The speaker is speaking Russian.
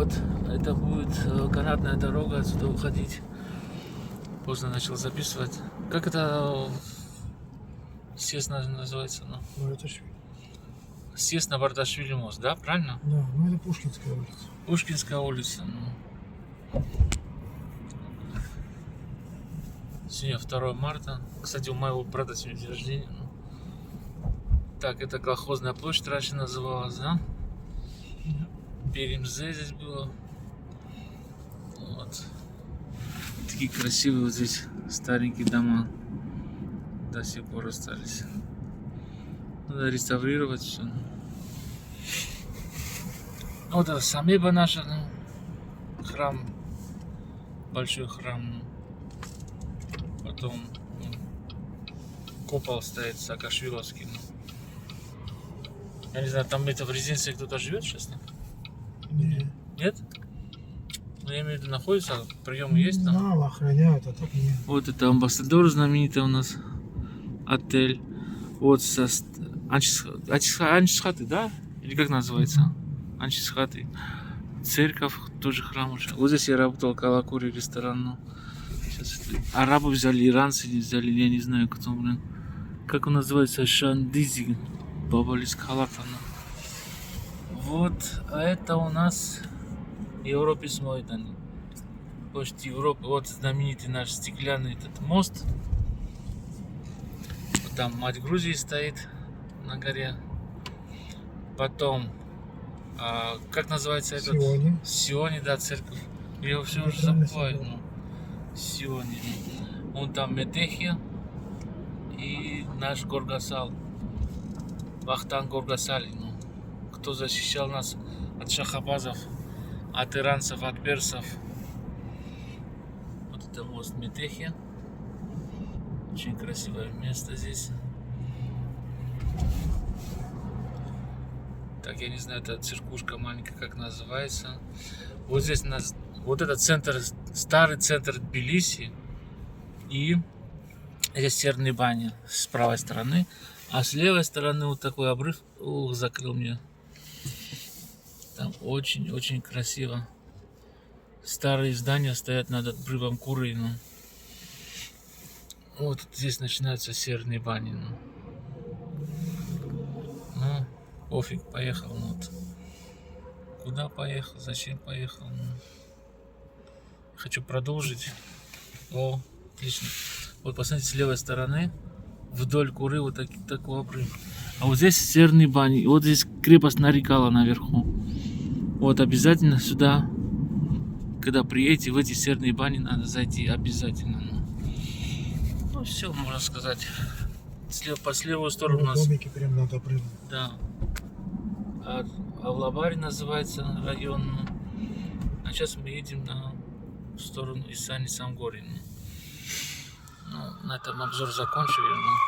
Вот, это будет канатная дорога, отсюда уходить. Поздно начал записывать. Как это съезд называется? Ну, это ж... Съезд на Бардашвили мост, да? Правильно? Да, ну это Пушкинская улица. Пушкинская улица. Сегодня 2 марта. Кстати, у моего брата сегодня день рождения. Так, это колхозная площадь раньше называлась, да? Перемзе здесь было. Вот. Такие красивые вот здесь старенькие дома. До сих пор остались. Надо реставрировать все. Вот это Самеба наша, храм. Большой храм. Потом купол стоит Саакашвиловский. Я не знаю, там это в резиденции кто-то живет сейчас? Нет. Нет? Ну, я имею в виду, находится, приемы есть там? Да, охраняют, а так нет. Вот это Амбассадор знаменитый у нас. Отель. Вот со Анчисхаты, да? Или как называется? Анчисхаты. Церковь, тоже храм уже. Вот здесь я работал, Калакури ресторан. Ну. Сейчас арабы взяли, иранцы взяли, я не знаю кто, блин. Как он называется? Шандизи. Бабалис Халакана. Вот, а это у нас Европе Смойдан. Почти Европа. Вот знаменитый наш стеклянный этот мост. Там мать Грузии стоит на горе. Потом, как называется этот? Сиони. Сиони, да, церковь. Я его все уже забываю. Ну, Сиони. Вон там Метехия и наш Горгасал. Вахтанг Горгасали. Ну, кто защищал нас от шахабазов, от иранцев, от персов. Вот это мост Метехия. Очень красивое место здесь. Так, я не знаю, это церквушка маленькая, как называется. Вот здесь нас, вот этот центр, старый центр Тбилиси. И здесь серные бани с правой стороны. А с левой стороны вот такой обрыв. Ух, закрыл мне. Там очень-очень красиво. Старые здания стоят над обрывом Куры. Вот здесь начинаются серные бани. Ну, пофиг, поехал. Вот. Куда поехал? Зачем поехал? Хочу продолжить. О, отлично. Вот посмотрите, с левой стороны вдоль Куры вот такой обрыв. А вот здесь серные бани. Вот здесь крепость Нарикала наверху. Вот обязательно сюда, когда приедете в эти серные бани, надо зайти обязательно. Ну все, можно сказать. По левую сторону у нас. Домики прям над обрывом. Да. Авлабари называется район. А сейчас мы едем в сторону Исани Самгори. Ну, на этом обзор закончили.